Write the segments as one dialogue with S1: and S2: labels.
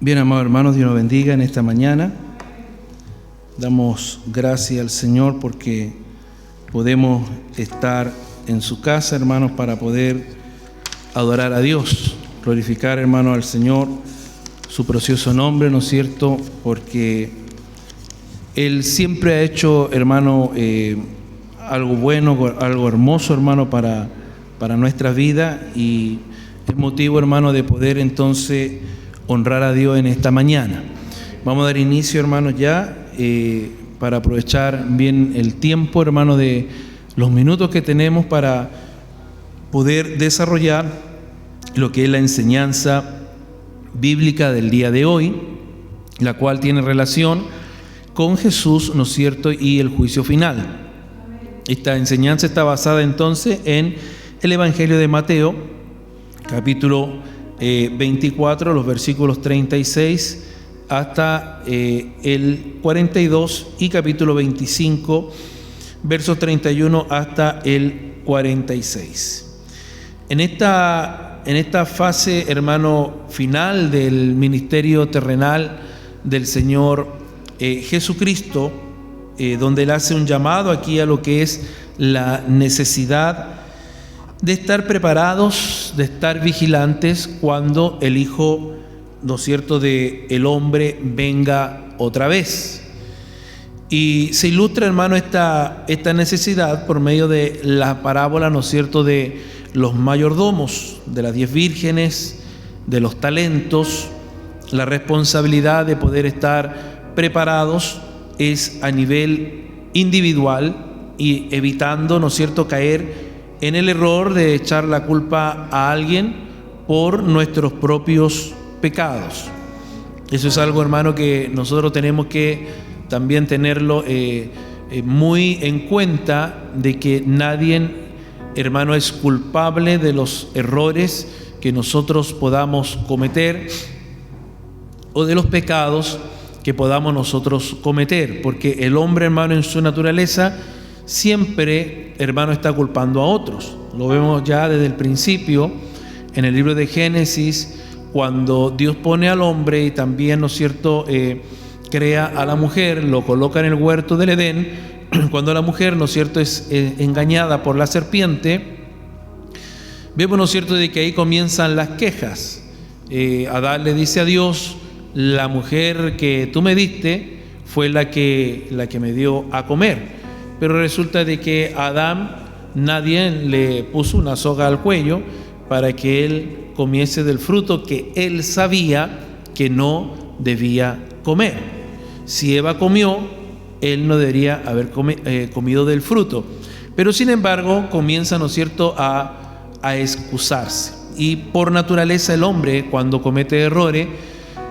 S1: Bien, amados hermanos, Dios nos bendiga en esta mañana. Damos gracias al Señor porque podemos estar en su casa, hermanos, para poder adorar a Dios, glorificar, hermanos, al Señor, su precioso nombre, ¿no es cierto? Porque Él siempre ha hecho, hermano, algo bueno, algo hermoso, hermano, para nuestra vida, y es motivo, hermano, de poder entonces honrar a Dios en esta mañana. Vamos a dar inicio, hermanos, ya para aprovechar bien el tiempo, hermano, de los minutos que tenemos para poder desarrollar lo que es la enseñanza bíblica del día de hoy, la cual tiene relación con Jesús, ¿no es cierto?, y el juicio final. Esta enseñanza está basada entonces en el Evangelio de Mateo, capítulo 24, los versículos 36 hasta el 42, y capítulo 25, versos 31 hasta el 46. En esta fase, hermano, final del ministerio terrenal del Señor Jesucristo, donde Él hace un llamado aquí a lo que es la necesidad de estar preparados, de estar vigilantes cuando el Hijo, ¿no es cierto?, de el hombre venga otra vez. Y se ilustra, hermano, esta necesidad por medio de la parábola, ¿no es cierto?, de los mayordomos, de las 10 vírgenes, de los talentos. La responsabilidad de poder estar preparados es a nivel individual, y evitando, ¿no es cierto?, caer en el error de echar la culpa a alguien por nuestros propios pecados. Eso es algo, hermano, que nosotros tenemos que también tenerlo muy en cuenta, de que nadie, hermano, es culpable de los errores que nosotros podamos cometer o de los pecados que podamos nosotros cometer, porque el hombre, hermano, en su naturaleza siempre, hermano, está culpando a otros. Lo vemos ya desde el principio en el libro de Génesis, cuando Dios pone al hombre y también, ¿no es cierto?, crea a la mujer, lo coloca en el huerto del Edén. Cuando la mujer, ¿no es cierto?, es engañada por la serpiente, vemos, ¿no es cierto?, de que ahí comienzan las quejas. Adán le dice a Dios: la mujer que tú me diste fue la que me dio a comer. Pero resulta de que a Adán nadie le puso una soga al cuello para que él comiese del fruto que él sabía que no debía comer. Si Eva comió, él no debería haber comido del fruto. Pero sin embargo comienza, ¿no es cierto?, a excusarse. Y por naturaleza el hombre, cuando comete errores,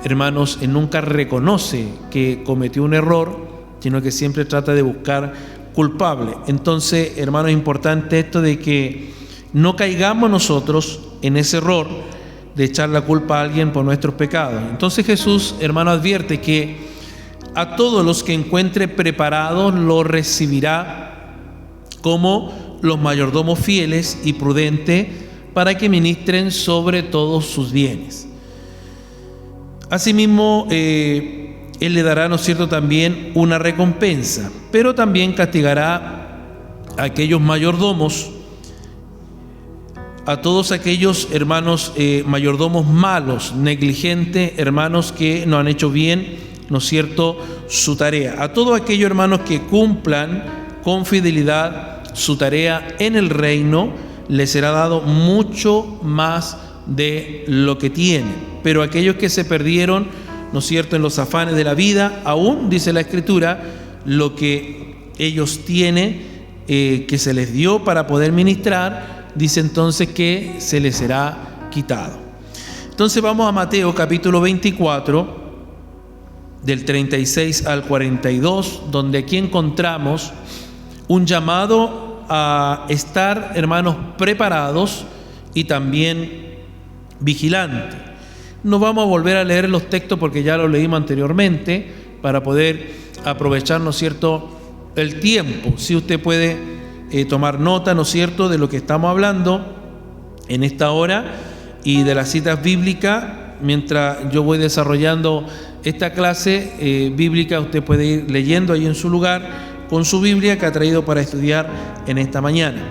S1: hermanos, él nunca reconoce que cometió un error, sino que siempre trata de buscar culpable. Entonces, hermano, es importante esto de que no caigamos nosotros en ese error de echar la culpa a alguien por nuestros pecados. Entonces Jesús, hermano, advierte que a todos los que encuentre preparados lo recibirá como los mayordomos fieles y prudentes, para que ministren sobre todos sus bienes. Asimismo, Él le dará, ¿no es cierto?, también una recompensa, pero también castigará a aquellos mayordomos, a todos aquellos, hermanos, mayordomos malos, negligentes, hermanos, que no han hecho bien, ¿no es cierto?, su tarea. A todos aquellos, hermanos, que cumplan con fidelidad su tarea en el reino, les será dado mucho más de lo que tienen. Pero aquellos que se perdieron, ¿no es cierto?, en los afanes de la vida, aún, dice la Escritura, lo que ellos tienen, que se les dio para poder ministrar, dice entonces que se les será quitado. Entonces vamos a Mateo capítulo 24, del 36 al 42, donde aquí encontramos un llamado a estar, hermanos, preparados y también vigilantes. No vamos a volver a leer los textos porque ya los leímos anteriormente, para poder aprovechar, ¿no es cierto?, el tiempo. Si usted puede tomar nota, ¿no es cierto?, de lo que estamos hablando en esta hora, y de las citas bíblicas mientras yo voy desarrollando esta clase bíblica. Usted puede ir leyendo ahí en su lugar con su Biblia que ha traído para estudiar en esta mañana.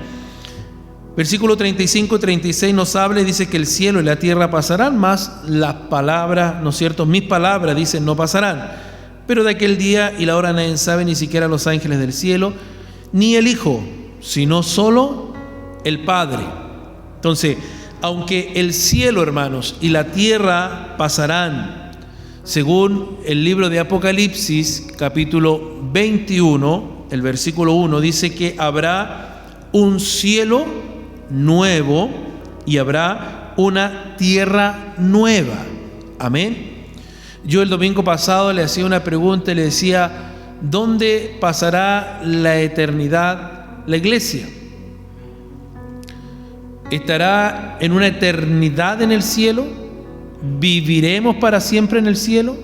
S1: Versículo 35 y 36 nos habla y dice que el cielo y la tierra pasarán, mas las palabras, ¿no es cierto? Mis palabras, dicen, no pasarán. Pero de aquel día y la hora nadie sabe, ni siquiera los ángeles del cielo, ni el Hijo, sino solo el Padre. Entonces, aunque el cielo, hermanos, y la tierra pasarán, según el libro de Apocalipsis, capítulo 21, el versículo 1, dice que habrá un cielo nuevo y habrá una tierra nueva. Amén. Yo el domingo pasado le hacía una pregunta y le decía, ¿dónde pasará la eternidad la iglesia? ¿Estará en una eternidad en el cielo? ¿Viviremos para siempre en el cielo?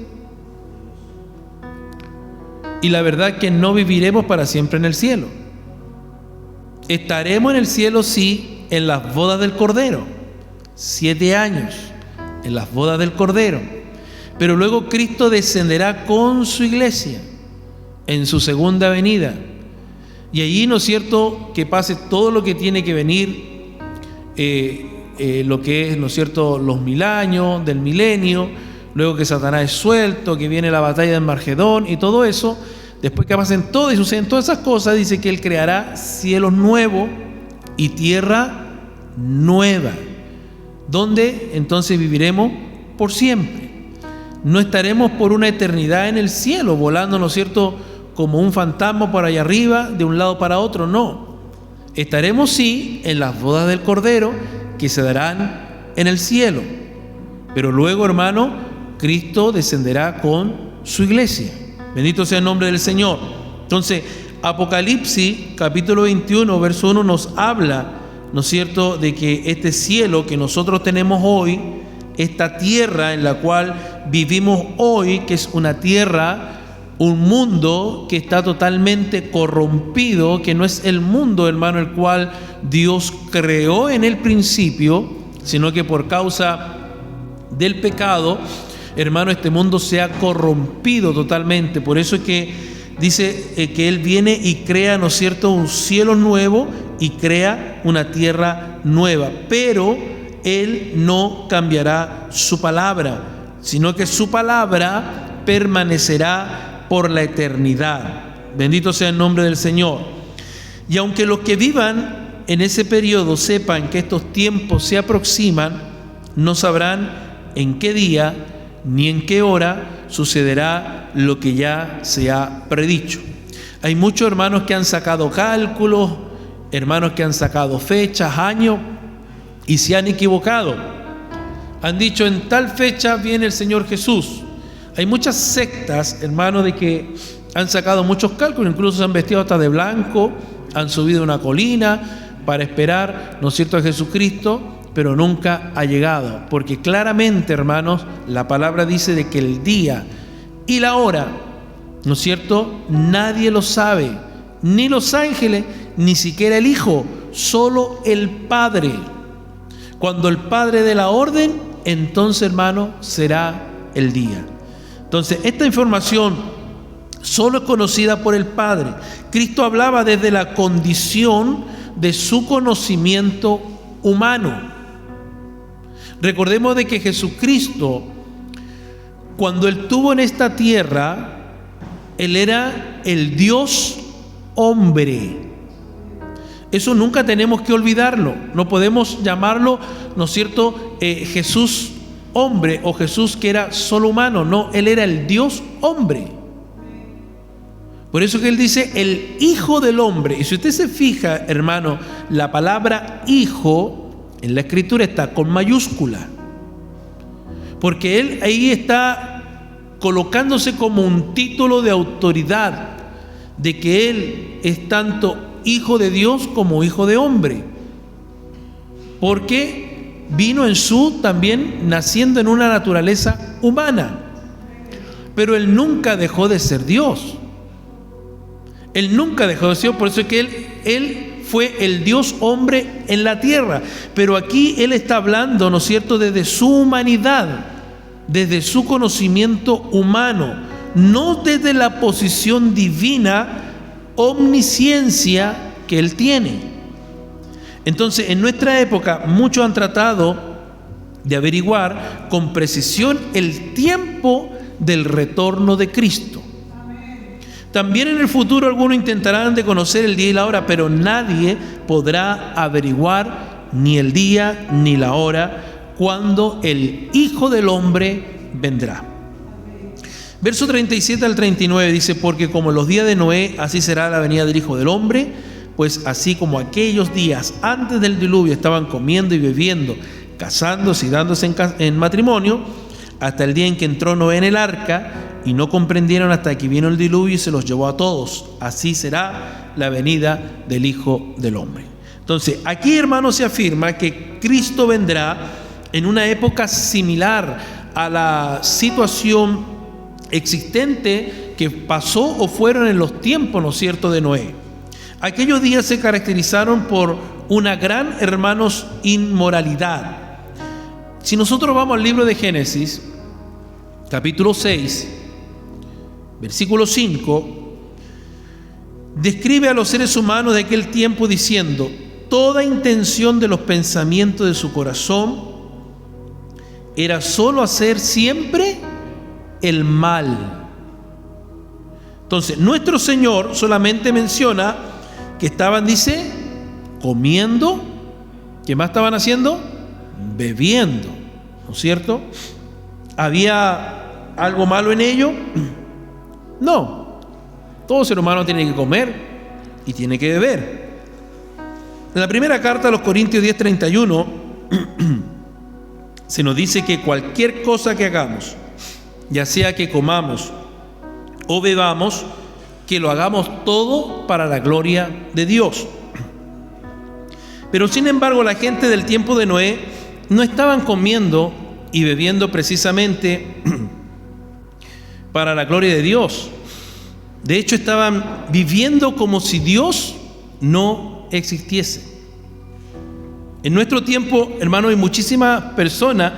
S1: Y la verdad que no viviremos para siempre en el cielo. Estaremos en el cielo, sí, en las bodas del Cordero. 7 años en las bodas del Cordero. Pero luego Cristo descenderá con su iglesia en su segunda venida. Y allí, ¿no es cierto?, que pase todo lo que tiene que venir, lo que es, ¿no es cierto?, los 1000 años del milenio, luego que Satanás es suelto, que viene la batalla de Margedón y todo eso. Después que pasen todo y suceden todas esas cosas, dice que Él creará cielos nuevos y tierra nueva, donde entonces viviremos por siempre. No estaremos por una eternidad en el cielo, volando, ¿no es cierto?, como un fantasma por allá arriba, de un lado para otro, no. Estaremos, sí, en las bodas del Cordero, que se darán en el cielo. Pero luego, hermano, Cristo descenderá con su iglesia. Bendito sea el nombre del Señor. Entonces, Apocalipsis, capítulo 21, verso 1, nos habla, ¿no es cierto?, de que este cielo que nosotros tenemos hoy, esta tierra en la cual vivimos hoy, que es una tierra, un mundo que está totalmente corrompido, que no es el mundo, hermano, el cual Dios creó en el principio, sino que por causa del pecado, hermano, este mundo se ha corrompido totalmente. Por eso es que dice que Él viene y crea, ¿no es cierto?, un cielo nuevo y crea una tierra nueva. Pero Él no cambiará su palabra, sino que su palabra permanecerá por la eternidad. Bendito sea el nombre del Señor. Y aunque los que vivan en ese periodo sepan que estos tiempos se aproximan, no sabrán en qué día ni en qué hora sucederá lo que ya se ha predicho. Hay muchos hermanos que han sacado cálculos, hermanos que han sacado fechas, años, y se han equivocado. Han dicho, en tal fecha viene el Señor Jesús. Hay muchas sectas, hermanos, de que han sacado muchos cálculos, incluso se han vestido hasta de blanco, han subido una colina para esperar, ¿no es cierto?, a Jesucristo, pero nunca ha llegado. Porque claramente, hermanos, la palabra dice de que el día y la hora, ¿no es cierto?, nadie lo sabe, ni los ángeles, ni siquiera el Hijo, solo el Padre. Cuando el Padre dé la orden, entonces, hermano, será el día. Entonces, esta información solo es conocida por el Padre. Cristo hablaba desde la condición de su conocimiento humano. Recordemos de que Jesucristo, cuando Él estuvo en esta tierra, Él era el Dios hombre. Eso nunca tenemos que olvidarlo. No podemos llamarlo, ¿no es cierto?, Jesús hombre o Jesús que era solo humano. No, Él era el Dios hombre. Por eso que Él dice el Hijo del Hombre. Y si usted se fija, hermano, la palabra hijo en la Escritura está con mayúscula, porque Él ahí está colocándose como un título de autoridad, de que Él es tanto Hijo de Dios como Hijo de hombre, porque vino en su también naciendo en una naturaleza humana. Pero Él nunca dejó de ser Dios. Él nunca dejó de ser Dios. Por eso es que Él fue el Dios hombre en la tierra. Pero aquí Él está hablando, ¿no es cierto?, desde su humanidad. desde su conocimiento humano, no desde la posición divina, omnisciencia que Él tiene. Entonces, en nuestra época, muchos han tratado de averiguar con precisión el tiempo del retorno de Cristo. También en el futuro algunos intentarán de conocer el día y la hora, pero nadie podrá averiguar ni el día ni la hora cuando el Hijo del Hombre vendrá. Verso 37 al 39 dice: porque como los días de Noé, así será la venida del Hijo del Hombre. Pues así como aquellos días antes del diluvio estaban comiendo y bebiendo, casándose y dándose en matrimonio, hasta el día en que entró Noé en el arca, y no comprendieron hasta que vino el diluvio y se los llevó a todos. Así será la venida del Hijo del Hombre. Entonces, aquí, hermanos, se afirma que Cristo vendrá en una época similar a la situación existente que pasó o fueron en los tiempos, ¿no es cierto?, de Noé. Aquellos días se caracterizaron por una gran, hermanos, inmoralidad. Si nosotros vamos al libro de Génesis, capítulo 6, versículo 5, describe a los seres humanos de aquel tiempo diciendo: toda intención de los pensamientos de su corazón era solo hacer siempre el mal. Entonces, nuestro Señor solamente menciona que estaban, dice, comiendo. ¿Qué más estaban haciendo? Bebiendo, ¿no es cierto? ¿Había algo malo en ello? No. Todo ser humano tiene que comer y tiene que beber. En la primera carta a los Corintios 10:31 se nos dice que cualquier cosa que hagamos, ya sea que comamos o bebamos, que lo hagamos todo para la gloria de Dios. Pero sin embargo, la gente del tiempo de Noé no estaban comiendo y bebiendo precisamente para la gloria de Dios. De hecho, estaban viviendo como si Dios no existiese. En nuestro tiempo, hermanos, hay muchísimas personas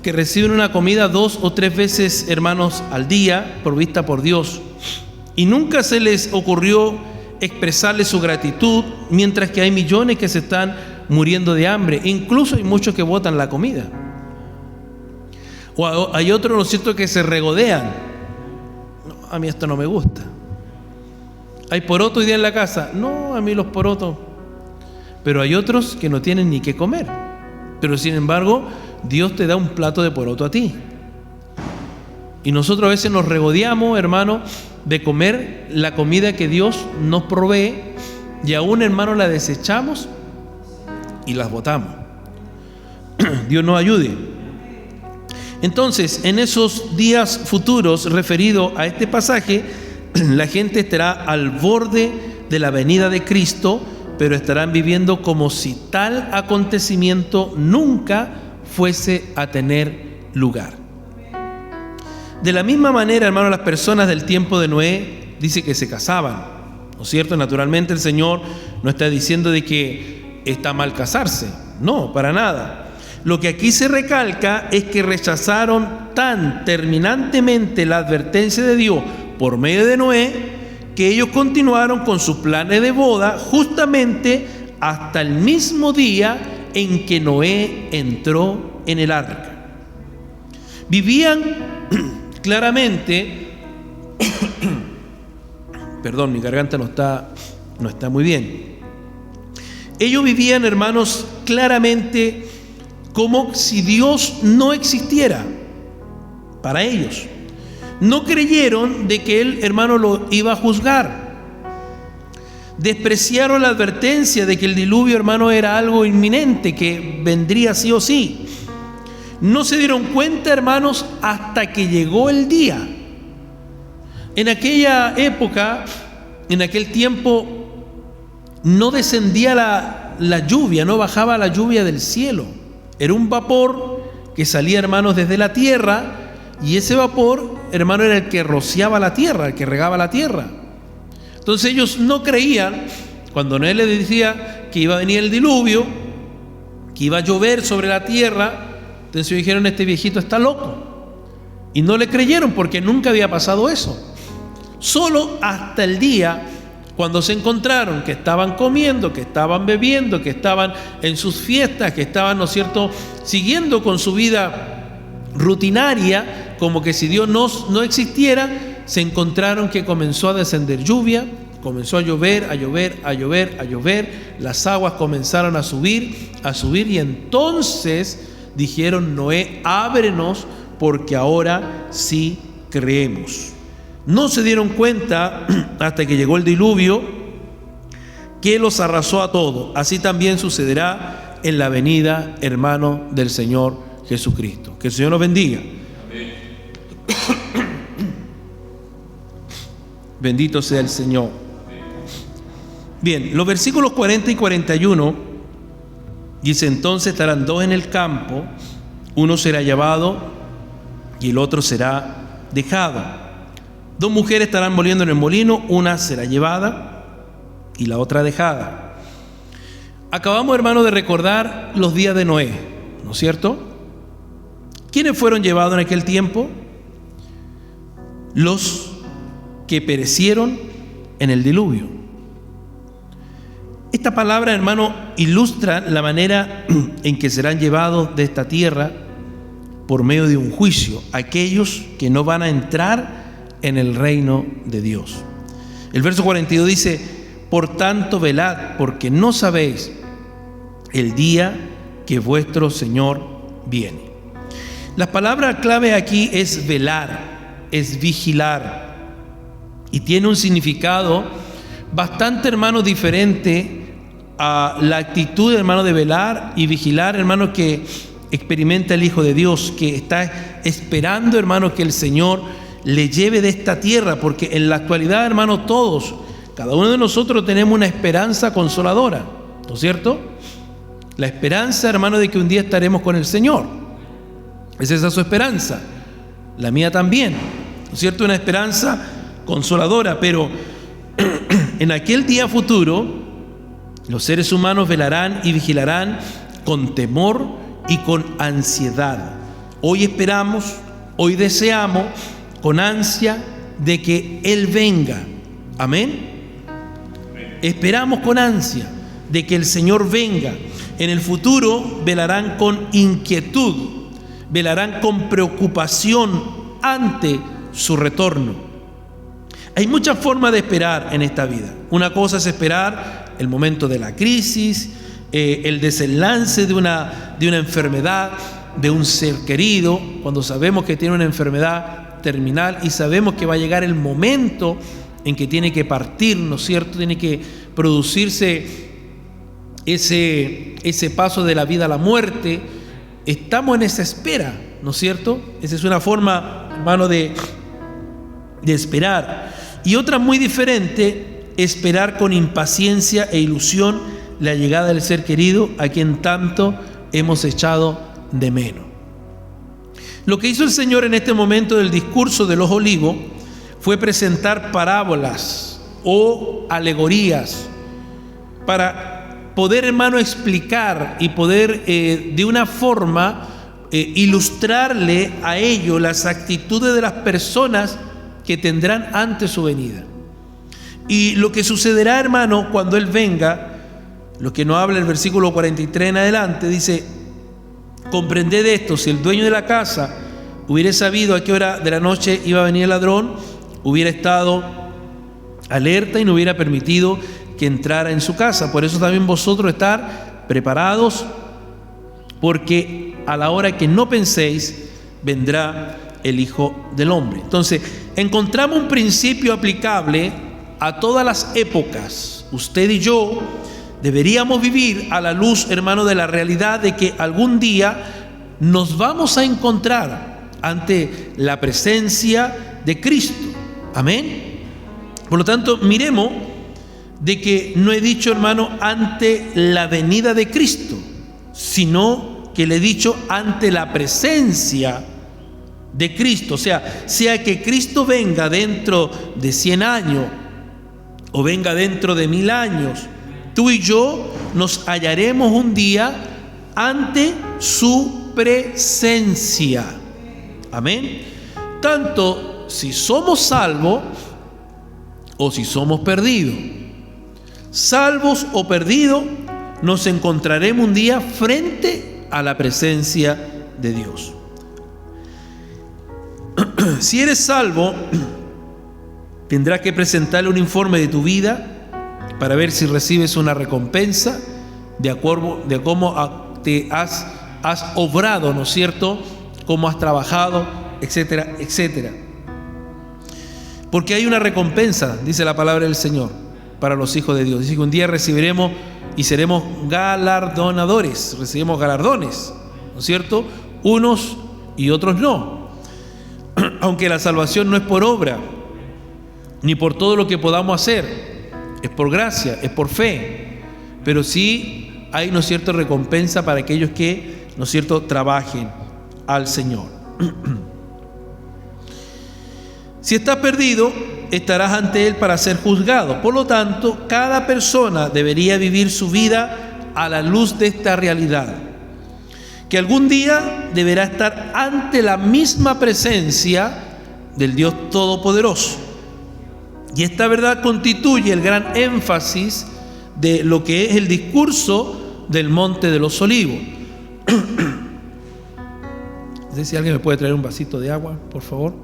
S1: que reciben una comida 2 o 3 veces, hermanos, al día, provista por Dios. Y nunca se les ocurrió expresarle su gratitud, mientras que hay millones que se están muriendo de hambre. Incluso hay muchos que botan la comida. O hay otros, ¿no es cierto?, que se regodean. No, a mí esto no me gusta. ¿Hay poroto hoy día en la casa? No, a mí los porotos. Pero hay otros que no tienen ni qué comer. Pero sin embargo, Dios te da un plato de poroto a ti. Y nosotros a veces nos regodeamos, hermano, de comer la comida que Dios nos provee, y aún, hermano, la desechamos y las botamos. Dios nos ayude. Entonces, en esos días futuros referidos a este pasaje, la gente estará al borde de la venida de Cristo, pero estarán viviendo como si tal acontecimiento nunca fuese a tener lugar. De la misma manera, hermano, las personas del tiempo de Noé dice que se casaban, ¿no es cierto? Naturalmente el Señor no está diciendo de que está mal casarse, no, para nada. Lo que aquí se recalca es que rechazaron tan terminantemente la advertencia de Dios por medio de Noé, que ellos continuaron con sus planes de boda justamente hasta el mismo día en que Noé entró en el arca. Vivían claramente, perdón, mi garganta no está muy bien. Ellos vivían, hermanos, claramente como si Dios no existiera para ellos. No creyeron de que Él, hermano, lo iba a juzgar. Despreciaron la advertencia de que el diluvio, hermano, era algo inminente, que vendría sí o sí. No se dieron cuenta, hermanos, hasta que llegó el día. En aquella época, en aquel tiempo, no descendía la lluvia, no bajaba la lluvia del cielo. Era un vapor que salía, hermanos, desde la tierra, y ese vapor, hermano, era el que rociaba la tierra, el que regaba la tierra. Entonces ellos no creían, cuando Noé les decía que iba a venir el diluvio, que iba a llover sobre la tierra. Entonces dijeron: este viejito está loco. Y no le creyeron porque nunca había pasado eso. Solo hasta el día cuando se encontraron que estaban comiendo, que estaban bebiendo, que estaban en sus fiestas, que estaban, ¿no es cierto?, siguiendo con su vida rutinaria, como que si Dios no existiera, se encontraron que comenzó a descender lluvia, comenzó a llover, a llover, a llover, a llover, las aguas comenzaron a subir, y entonces dijeron: Noé, ábrenos, porque ahora sí creemos. No se dieron cuenta hasta que llegó el diluvio, que los arrasó a todos. Así también sucederá en la venida, hermano, del Señor Jesucristo. Que el Señor nos bendiga. Amén. Bendito sea el Señor. Bien, los versículos 40 y 41 dice: entonces estarán dos en el campo, uno será llevado y el otro será dejado. Dos mujeres estarán moliendo en el molino, una será llevada y la otra dejada. Acabamos, hermanos, de recordar los días de Noé, ¿no es cierto? ¿Quiénes fueron llevados en aquel tiempo? Los que perecieron en el diluvio. Esta palabra, hermano, ilustra la manera en que serán llevados de esta tierra por medio de un juicio aquellos que no van a entrar en el reino de Dios. El verso 42 dice: por tanto velad, porque no sabéis el día que vuestro Señor viene. La palabra clave aquí es velar, es vigilar, y tiene un significado bastante, hermano, diferente a la actitud, hermano, de velar y vigilar, hermano, que experimenta el Hijo de Dios, que está esperando, hermano, que el Señor le lleve de esta tierra, porque en la actualidad, hermano, todos, cada uno de nosotros tenemos una esperanza consoladora, ¿no es cierto? La esperanza, hermano, de que un día estaremos con el Señor. Es esa su esperanza, la mía también, ¿no es cierto? Una esperanza consoladora, pero en aquel día futuro los seres humanos velarán y vigilarán con temor y con ansiedad. Hoy esperamos, hoy deseamos con ansia de que Él venga. Amén. Esperamos con ansia de que el Señor venga. En el futuro velarán con inquietud, velarán con preocupación ante su retorno. Hay muchas formas de esperar en esta vida. Una cosa es esperar el momento de la crisis, el desenlace de una enfermedad, de un ser querido, cuando sabemos que tiene una enfermedad terminal y sabemos que va a llegar el momento en que tiene que partir, ¿no es cierto? Tiene que producirse ese paso de la vida a la muerte. Estamos en esa espera, ¿no es cierto? Esa es una forma, hermano, de esperar. Y otra muy diferente, esperar con impaciencia e ilusión la llegada del ser querido a quien tanto hemos echado de menos. Lo que hizo el Señor en este momento del discurso de los olivos fue presentar parábolas o alegorías para poder, hermano, explicar y poder de una forma ilustrarle a ellos las actitudes de las personas que tendrán ante su venida. Y lo que sucederá, hermano, cuando Él venga, lo que nos habla el versículo 43 en adelante, dice: comprended esto, si el dueño de la casa hubiera sabido a qué hora de la noche iba a venir el ladrón, hubiera estado alerta y no hubiera permitido que entrara en su casa. Por eso también vosotros estar preparados, porque a la hora que no penséis, vendrá el Hijo del Hombre. Entonces, encontramos un principio aplicable a todas las épocas. Usted y yo deberíamos vivir a la luz, hermano, de la realidad de que algún día nos vamos a encontrar ante la presencia de Cristo. Amén. Por lo tanto, miremos de que no he dicho, hermano, ante la venida de Cristo, sino que le he dicho ante la presencia de Cristo. O sea que Cristo venga dentro de 100 años o venga dentro de 1000 años, tú y yo nos hallaremos un día ante su presencia. Amén. tanto si somos salvos o si somos perdidos. Salvos o perdidos, nos encontraremos un día frente a la presencia de Dios. Si eres salvo, tendrás que presentarle un informe de tu vida para ver si recibes una recompensa de acuerdo de cómo te has obrado, ¿no es cierto?, cómo has trabajado, etcétera, etcétera. Porque hay una recompensa, dice la palabra del Señor, para los hijos de Dios. Dice que un día recibiremos y seremos galardonadores, recibimos galardones, ¿no es cierto?, unos y otros no. Aunque la salvación no es por obra, ni por todo lo que podamos hacer, es por gracia, es por fe, pero sí hay, ¿no es cierto?, recompensa para aquellos que, ¿no es cierto?, trabajen al Señor. Si estás perdido, estarás ante Él para ser juzgado. Por lo tanto, cada persona debería vivir su vida a la luz de esta realidad, que algún día deberá estar ante la misma presencia del Dios Todopoderoso. Y esta verdad constituye el gran énfasis de lo que es el discurso del Monte de los Olivos. No sé si alguien me puede traer un vasito de agua, por favor.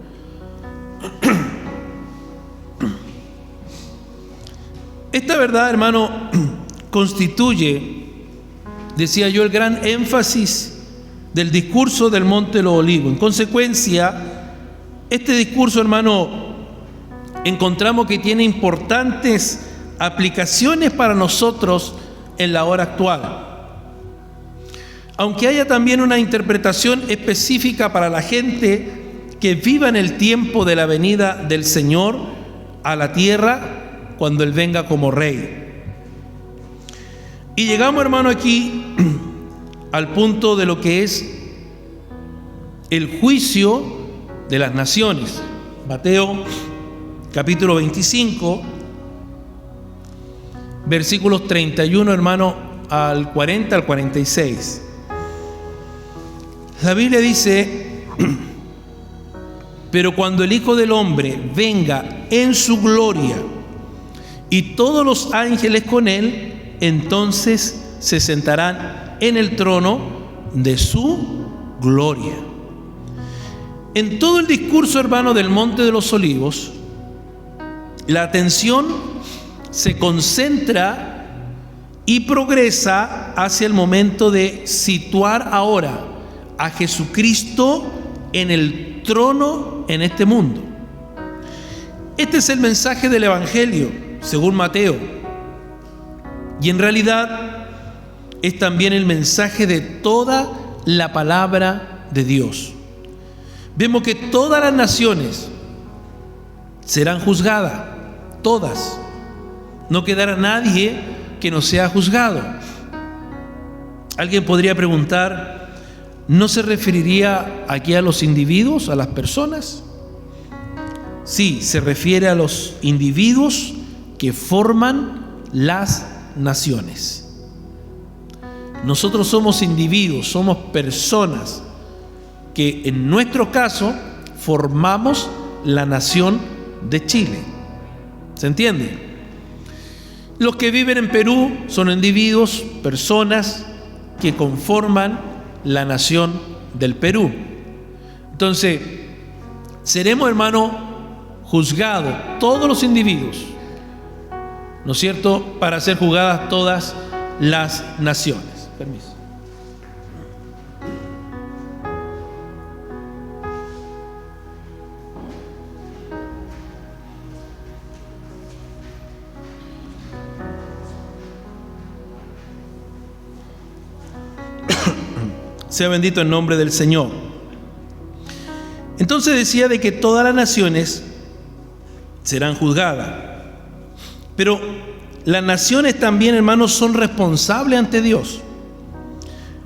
S1: Esta verdad, hermano, constituye, decía yo, el gran énfasis del discurso del Monte de los Olivos. En consecuencia, este discurso, hermano, encontramos que tiene importantes aplicaciones para nosotros en la hora actual. Aunque haya también una interpretación específica para la gente que viva en el tiempo de la venida del Señor a la tierra cuando Él venga como Rey. Y llegamos, hermano, aquí al punto de lo que es el juicio de las naciones. Mateo capítulo 25, versículos 31, hermano, al 40 al 46. La Biblia dice: pero cuando el Hijo del Hombre venga en su gloria y todos los ángeles con Él, entonces se sentarán en el trono de su gloria. En todo el discurso, hermano, del Monte de los Olivos, la atención se concentra y progresa hacia el momento de situar ahora a Jesucristo en el trono en este mundo. Este es el mensaje del Evangelio, según Mateo. Y en realidad es también el mensaje de toda la palabra de Dios. Vemos que todas las naciones serán juzgadas, todas. No quedará nadie que no sea juzgado. Alguien podría preguntar: ¿no se referiría aquí a los individuos, a las personas? Sí, se refiere a los individuos que forman las naciones. Nosotros somos individuos, somos personas que en nuestro caso formamos la nación de Chile. ¿Se entiende? Los que viven en Perú son individuos, personas que conforman la nación del Perú. Entonces, seremos, hermano, juzgados todos los individuos, ¿no es cierto?, para ser juzgadas todas las naciones. Permiso. Sea bendito el nombre del Señor. Entonces decía de que todas las naciones serán juzgadas. Pero las naciones también, hermanos, son responsables ante Dios.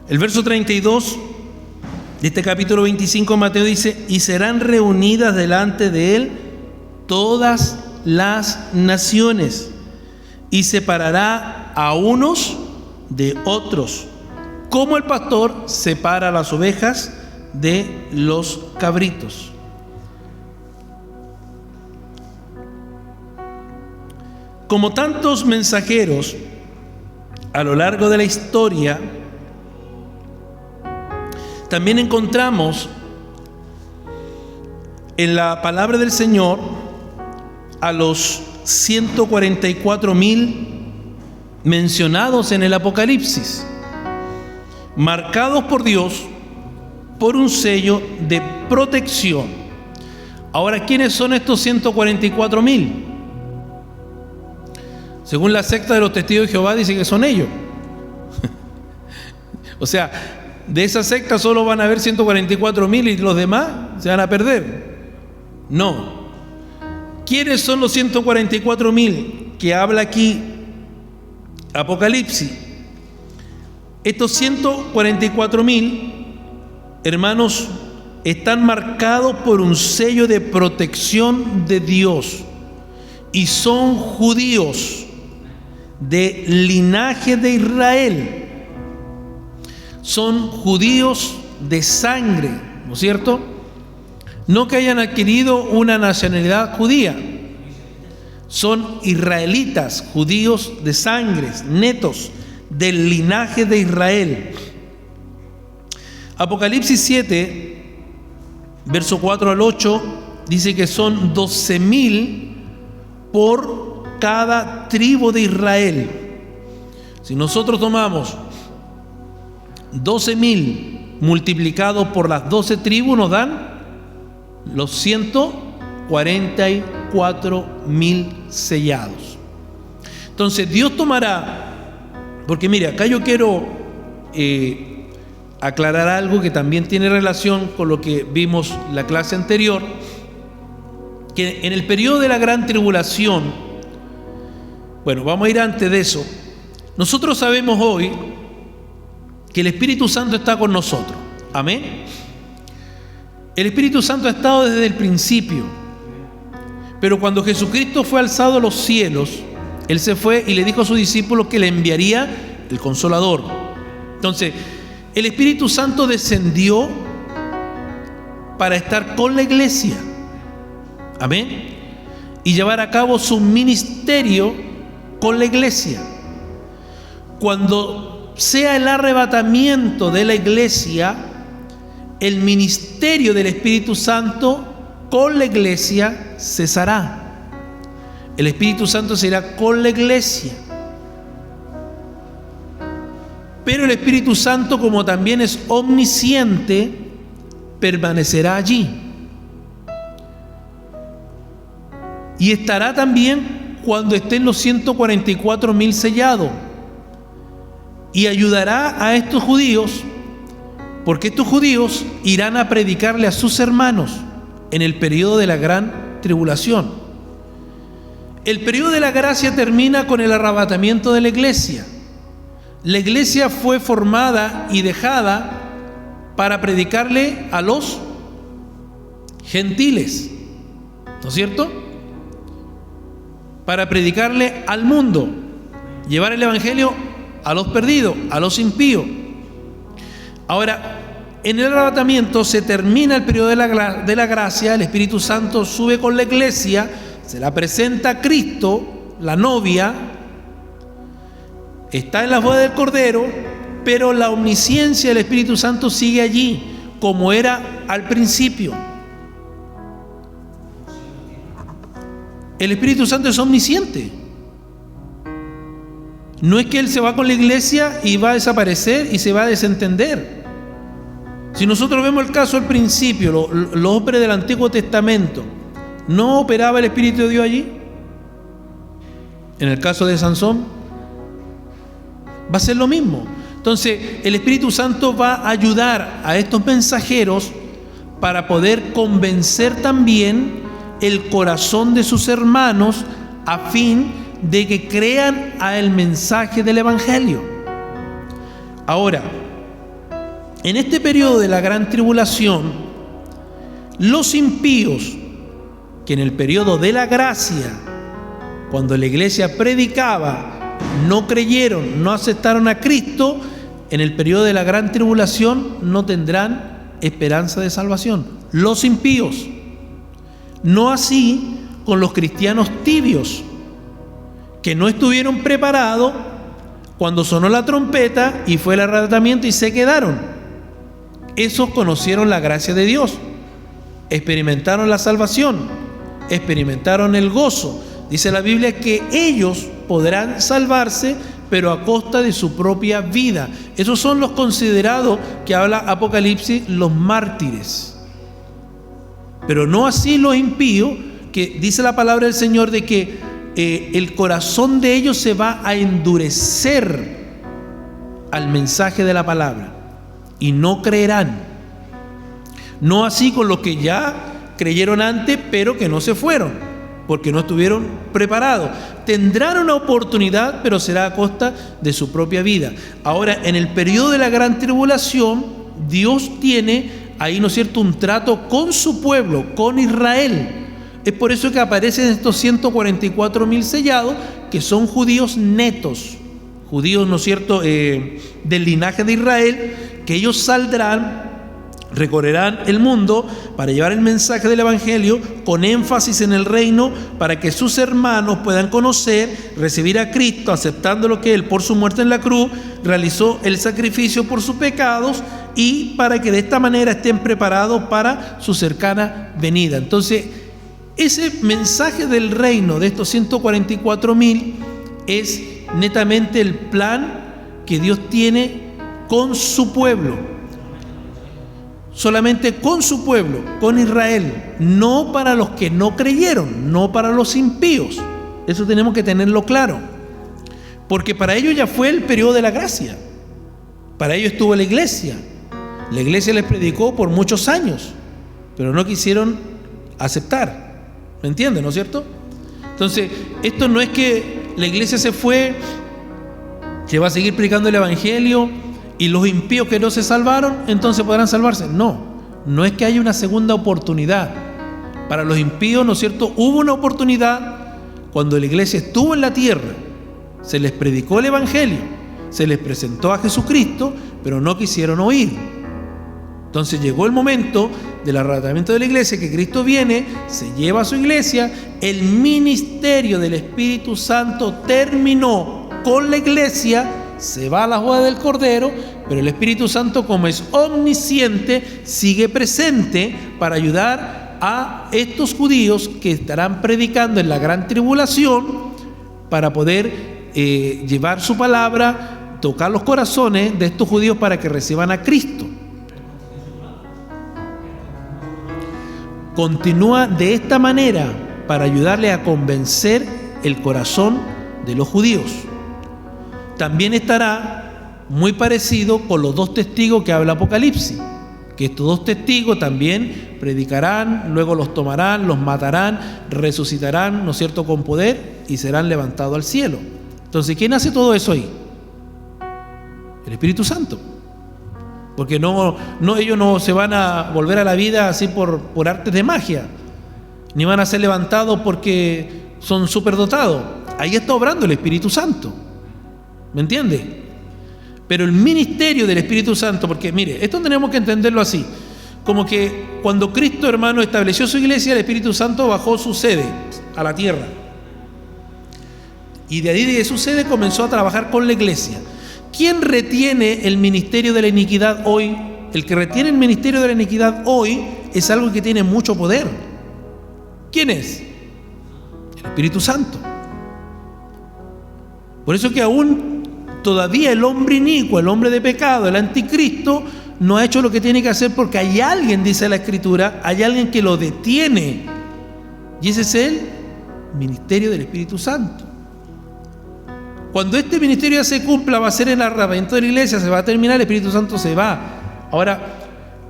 S1: El verso 32 de este capítulo 25 de Mateo dice: y serán reunidas delante de Él todas las naciones, y separará a unos de otros, como el pastor separa las ovejas de los cabritos. Como tantos mensajeros a lo largo de la historia, también encontramos en la palabra del Señor a los 144,000 mencionados en el Apocalipsis, marcados por Dios por un sello de protección. Ahora, ¿quiénes son estos 144,000? Según la secta de los testigos de Jehová, dice que son ellos. O sea, de esa secta solo van a haber 144,000 y los demás se van a perder. No. ¿Quiénes son los 144,000 que habla aquí Apocalipsis? Estos 144,000, hermanos, están marcados por un sello de protección de Dios y son judíos de linaje de Israel. Son judíos de sangre, ¿no es cierto? No que hayan adquirido una nacionalidad judía. Son israelitas, judíos de sangre, netos, del linaje de Israel. Apocalipsis 7, verso 4 al 8, dice que son 12,000 por cada tribu de Israel. Si nosotros tomamos 12,000 multiplicado por las 12 tribus, nos dan los 144,000 sellados. Entonces Dios tomará, porque mire, acá yo quiero aclarar algo que también tiene relación con lo que vimos la clase anterior, que en el periodo de la gran tribulación, bueno, vamos a ir antes de eso. Nosotros sabemos hoy que el Espíritu Santo está con nosotros. Amén. El Espíritu Santo ha estado desde el principio. Pero cuando Jesucristo fue alzado a los cielos, Él se fue y le dijo a sus discípulos que le enviaría el Consolador. Entonces, el Espíritu Santo descendió para estar con la iglesia. Amén. Y llevar a cabo su ministerio con la iglesia. Cuando sea el arrebatamiento de la iglesia, el ministerio del Espíritu Santo con la iglesia cesará. El Espíritu Santo se irá con la iglesia. Pero el Espíritu Santo, como también es omnisciente, permanecerá allí. Y estará también cuando estén los 144,000 sellados. Y ayudará a estos judíos, porque estos judíos irán a predicarle a sus hermanos en el periodo de la gran tribulación. El periodo de la gracia termina con el arrebatamiento de la iglesia. La iglesia fue formada y dejada para predicarle a los gentiles, ¿no es cierto? Para predicarle al mundo, llevar el evangelio a los perdidos, a los impíos. Ahora, en el arrebatamiento se termina el periodo de la gracia. El Espíritu Santo sube con la iglesia, se la presenta a Cristo, la novia, está en las bodas del Cordero, pero la omnisciencia del Espíritu Santo sigue allí, como era al principio. El Espíritu Santo es omnisciente. No es que Él se va con la iglesia y va a desaparecer y se va a desentender. Si nosotros vemos el caso al principio, los hombres del Antiguo Testamento, ¿no operaba el Espíritu de Dios allí? En el caso de Sansón, va a ser lo mismo. Entonces, el Espíritu Santo va a ayudar a estos mensajeros para poder convencer también el corazón de sus hermanos a fin de que crean al mensaje del Evangelio. Ahora, en este periodo de la gran tribulación, los impíos, que en el periodo de la gracia, cuando la iglesia predicaba, no creyeron, no aceptaron a Cristo, en el periodo de la gran tribulación no tendrán esperanza de salvación. Los impíos. No así con los cristianos tibios, que no estuvieron preparados cuando sonó la trompeta y fue el arrebatamiento y se quedaron. Esos conocieron la gracia de Dios, experimentaron la salvación, experimentaron el gozo. Dice la Biblia que ellos podrán salvarse, pero a costa de su propia vida. Esos son los considerados, que habla Apocalipsis, los mártires. Pero no así los impíos, que dice la palabra del Señor de que el corazón de ellos se va a endurecer al mensaje de la palabra y no creerán. No así con los que ya creyeron antes, pero que no se fueron, porque no estuvieron preparados. Tendrán una oportunidad, pero será a costa de su propia vida. Ahora, en el periodo de la gran tribulación, Dios tiene ahí, ¿no es cierto?, un trato con su pueblo, con Israel. Es por eso que aparecen estos 144,000 sellados, que son judíos netos, judíos, ¿no es cierto?, del linaje de Israel, que ellos saldrán, recorrerán el mundo para llevar el mensaje del Evangelio con énfasis en el reino, para que sus hermanos puedan conocer, recibir a Cristo, aceptando lo que Él por su muerte en la cruz realizó el sacrificio por sus pecados, y para que de esta manera estén preparados para su cercana venida. Entonces, ese mensaje del reino de estos 144,000 es netamente el plan que Dios tiene con su pueblo. Solamente con su pueblo, con Israel, no para los que no creyeron, no para los impíos. Eso tenemos que tenerlo claro, porque para ellos ya fue el periodo de la gracia. Para ellos estuvo la iglesia les predicó por muchos años, pero no quisieron aceptar. ¿Me entienden, no es cierto? Entonces, esto no es que la iglesia se fue, que va a seguir predicando el Evangelio, y los impíos que no se salvaron, entonces podrán salvarse. No, no es que haya una segunda oportunidad. Para los impíos, ¿no es cierto?, hubo una oportunidad cuando la iglesia estuvo en la tierra. Se les predicó el Evangelio, se les presentó a Jesucristo, pero no quisieron oír. Entonces llegó el momento del arrebatamiento de la iglesia, que Cristo viene, se lleva a su iglesia, el ministerio del Espíritu Santo terminó con la iglesia, se va a la boda del Cordero, pero el Espíritu Santo, como es omnisciente, sigue presente para ayudar a estos judíos que estarán predicando en la gran tribulación, para poder llevar su palabra, tocar los corazones de estos judíos para que reciban a Cristo. Continúa de esta manera para ayudarle a convencer el corazón de los judíos. También estará muy parecido con los dos testigos que habla Apocalipsis, que estos dos testigos también predicarán, luego los tomarán, los matarán, resucitarán, ¿no es cierto?, con poder, y serán levantados al cielo. Entonces, ¿quién hace todo eso ahí? El Espíritu Santo. Porque ellos no se van a volver a la vida así por artes de magia, ni van a ser levantados porque son superdotados. Ahí está obrando el Espíritu Santo. ¿Me entiende? Pero el ministerio del Espíritu Santo, porque mire, esto tenemos que entenderlo así, como que cuando Cristo, hermano, estableció su iglesia, el Espíritu Santo bajó su sede a la tierra, y de ahí de su sede comenzó a trabajar con la iglesia. ¿Quién retiene el ministerio de la iniquidad hoy? El que retiene el ministerio de la iniquidad hoy es algo que tiene mucho poder. ¿Quién es? El Espíritu Santo. Por eso que aún todavía el hombre inicuo, el hombre de pecado, el anticristo, no ha hecho lo que tiene que hacer, porque hay alguien, dice la Escritura, hay alguien que lo detiene. Y ese es el ministerio del Espíritu Santo. Cuando este ministerio ya se cumpla, va a ser el arrebatamiento de la iglesia, se va a terminar, el Espíritu Santo se va. Ahora,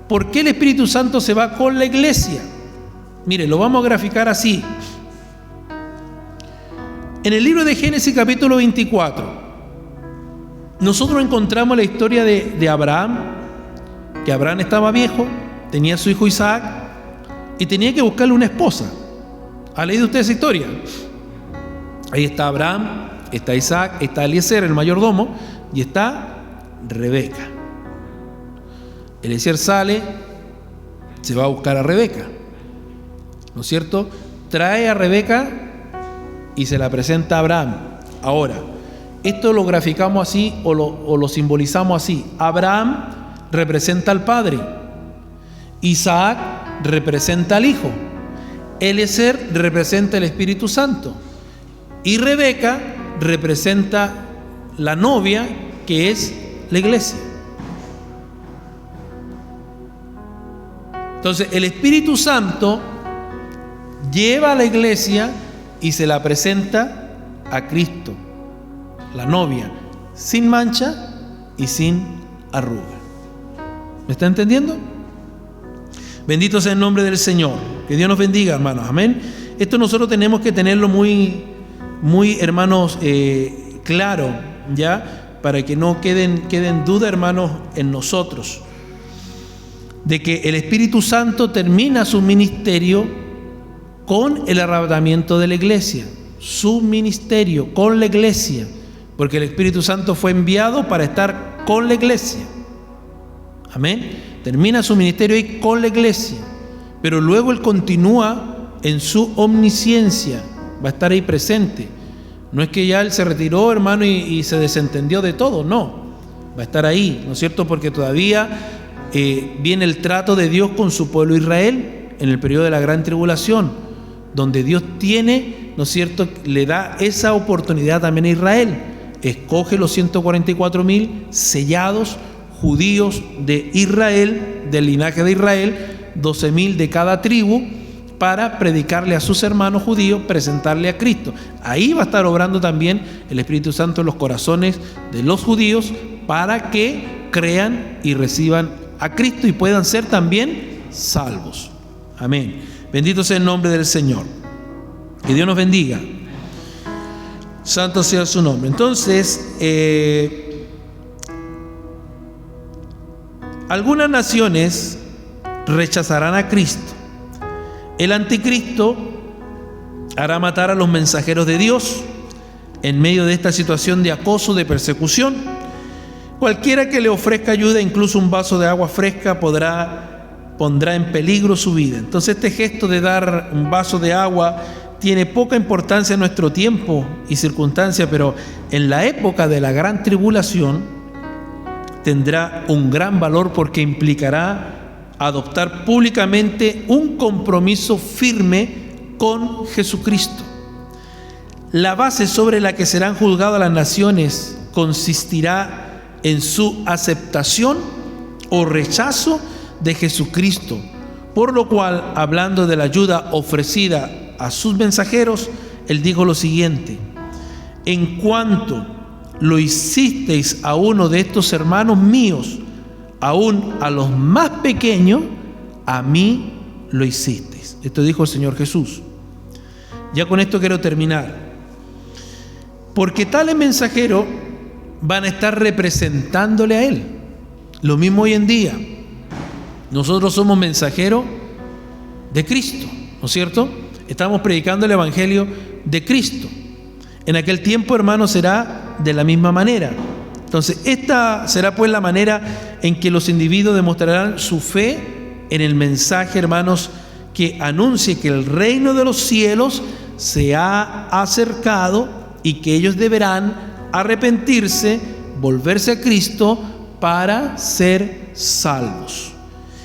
S1: ¿por qué el Espíritu Santo se va con la iglesia? Mire, lo vamos a graficar así. En el libro de Génesis capítulo 24, nosotros encontramos la historia de Abraham, que Abraham estaba viejo, tenía a su hijo Isaac y tenía que buscarle una esposa. ¿Ha leído usted esa historia? Ahí está Abraham, está Isaac, está Eliezer, el mayordomo, y está Rebeca. Eliezer sale, se va a buscar a Rebeca, ¿no es cierto? Trae a Rebeca y se la presenta a Abraham. Ahora, esto lo graficamos así o lo simbolizamos así. Abraham representa al Padre, Isaac representa al Hijo, Eliezer representa el Espíritu Santo y Rebeca representa la novia, que es la iglesia. Entonces el Espíritu Santo lleva a la iglesia y se la presenta a Cristo, la novia, sin mancha y sin arruga. ¿Me está entendiendo? Bendito sea el nombre del Señor. Que Dios nos bendiga, hermanos. Amén. Esto nosotros tenemos que tenerlo muy, hermanos, claro, ¿ya? Para que no queden dudas, hermanos, en nosotros, de que el Espíritu Santo termina su ministerio con el arrebatamiento de la iglesia. Su ministerio con la iglesia, porque el Espíritu Santo fue enviado para estar con la iglesia. Amén. Termina su ministerio ahí con la iglesia, pero luego Él continúa en su omnisciencia, va a estar ahí presente. No es que ya Él se retiró, hermano, y se desentendió de todo, no. Va a estar ahí, ¿no es cierto? Porque todavía viene el trato de Dios con su pueblo Israel en el periodo de la gran tribulación, donde Dios tiene, ¿no es cierto?, le da esa oportunidad también a Israel. Escoge los 144,000 sellados judíos de Israel, del linaje de Israel, 12,000 de cada tribu, para predicarle a sus hermanos judíos, presentarle a Cristo. Ahí va a estar obrando también el Espíritu Santo en los corazones de los judíos para que crean y reciban a Cristo y puedan ser también salvos. Amén. Bendito sea el nombre del Señor. Que Dios nos bendiga. Santo sea su nombre. Entonces, algunas naciones rechazarán a Cristo. El anticristo hará matar a los mensajeros de Dios en medio de esta situación de acoso, de persecución. Cualquiera que le ofrezca ayuda, incluso un vaso de agua fresca, pondrá en peligro su vida. Entonces este gesto de dar un vaso de agua tiene poca importancia en nuestro tiempo y circunstancia, pero en la época de la gran tribulación tendrá un gran valor, porque implicará adoptar públicamente un compromiso firme con Jesucristo. La base sobre la que serán juzgadas las naciones consistirá en su aceptación o rechazo de Jesucristo, por lo cual, hablando de la ayuda ofrecida a sus mensajeros, Él dijo lo siguiente: en cuanto lo hicisteis a uno de estos hermanos míos, aún a los más pequeños, a mí lo hicisteis. Esto dijo el Señor Jesús. Ya con esto quiero terminar. Porque tales mensajeros van a estar representándole a Él. Lo mismo hoy en día. Nosotros somos mensajeros de Cristo, ¿no es cierto? Estamos predicando el Evangelio de Cristo. En aquel tiempo, hermanos, será de la misma manera. Entonces, esta será pues la manera en que los individuos demostrarán su fe en el mensaje, hermanos, que anuncie que el reino de los cielos se ha acercado y que ellos deberán arrepentirse, volverse a Cristo para ser salvos.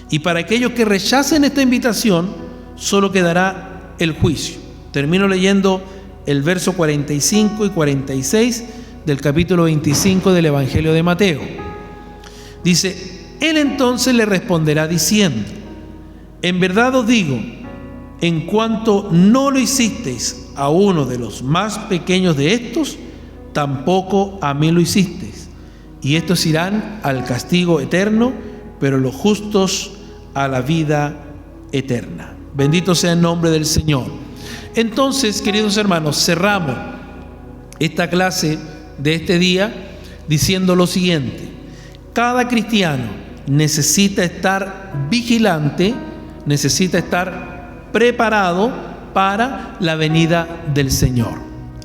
S1: Y para aquellos que rechacen esta invitación, solo quedará el juicio. Termino leyendo el verso 45 y 46 del capítulo 25 del Evangelio de Mateo. Dice: Él entonces le responderá diciendo: en verdad os digo, en cuanto no lo hicisteis a uno de los más pequeños de estos, tampoco a mí lo hicisteis. Y estos irán al castigo eterno, pero los justos a la vida eterna. Bendito sea el nombre del Señor. Entonces, queridos hermanos, cerramos esta clase de este día diciendo lo siguiente: cada cristiano necesita estar vigilante, necesita estar preparado para la venida del Señor.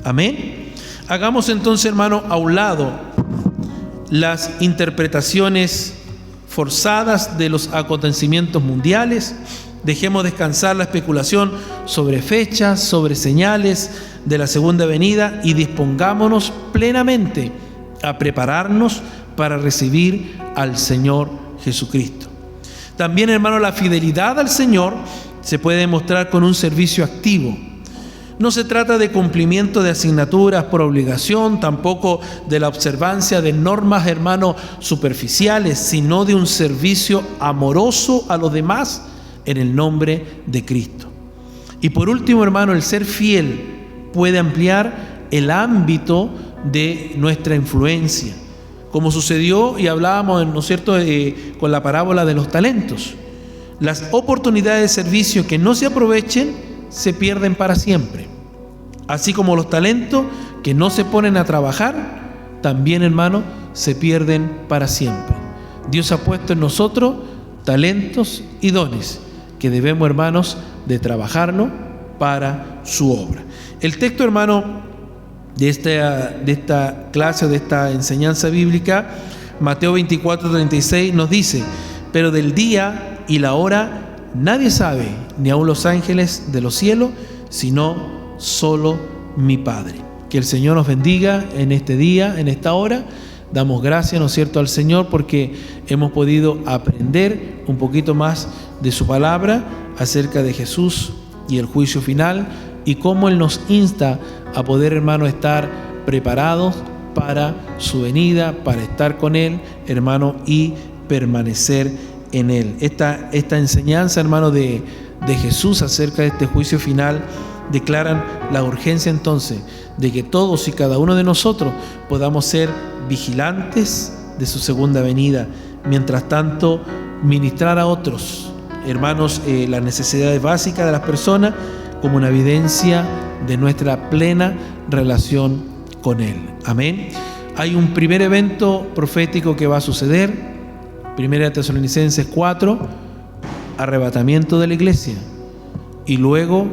S1: Amén. Hagamos entonces, hermano, a un lado las interpretaciones forzadas de los acontecimientos mundiales. Dejemos descansar la especulación sobre fechas, sobre señales, de la segunda venida y dispongámonos plenamente a prepararnos para recibir al Señor Jesucristo. También, hermano, la fidelidad al Señor se puede demostrar con un servicio activo. No se trata de cumplimiento de asignaturas por obligación, tampoco de la observancia de normas, hermano, superficiales, sino de un servicio amoroso a los demás en el nombre de Cristo. Y por último, hermano, el ser fiel puede ampliar el ámbito de nuestra influencia, como sucedió y hablábamos, ¿no es cierto?, con la parábola de los talentos. Las oportunidades de servicio que no se aprovechen se pierden para siempre. Así como los talentos que no se ponen a trabajar, también, hermano, se pierden para siempre. Dios ha puesto en nosotros talentos y dones que debemos, hermanos, de trabajarnos para su obra. El texto, hermano, de esta clase, de esta enseñanza bíblica, Mateo 24:36 nos dice: pero del día y la hora nadie sabe, ni aun los ángeles de los cielos, sino solo mi Padre. Que el Señor nos bendiga en este día, en esta hora. Damos gracias, ¿no es cierto?, al Señor porque hemos podido aprender un poquito más de su palabra acerca de Jesús y el juicio final, y cómo Él nos insta a poder, hermano, estar preparados para su venida, para estar con Él, hermano, y permanecer en Él. Esta enseñanza, hermano, de Jesús acerca de este juicio final declaran la urgencia entonces de que todos y cada uno de nosotros podamos ser vigilantes de su segunda venida, mientras tanto ministrar a otros, hermanos, las necesidades básicas de las personas como una evidencia de nuestra plena relación con Él. Amén. Hay un primer evento profético que va a suceder, 1 Tesalonicenses 4, arrebatamiento de la iglesia, y luego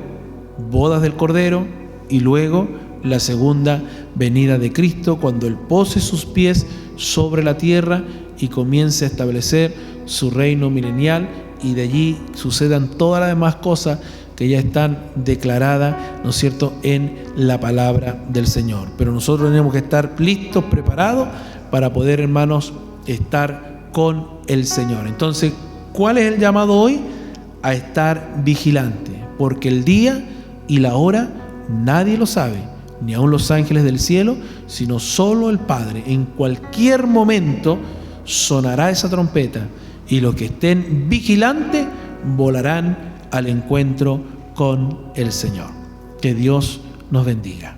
S1: bodas del Cordero, y luego la segunda venida de Cristo, cuando Él pose sus pies sobre la tierra y comience a establecer su reino milenial, y de allí sucedan todas las demás cosas que ya están declaradas, ¿no es cierto?, en la palabra del Señor. Pero nosotros tenemos que estar listos, preparados para poder, hermanos, estar con el Señor. Entonces, ¿cuál es el llamado hoy? A estar vigilante, porque el día y la hora nadie lo sabe, ni aun los ángeles del cielo, sino solo el Padre. En cualquier momento sonará esa trompeta, y los que estén vigilantes volarán al encuentro con el Señor. Que Dios nos bendiga.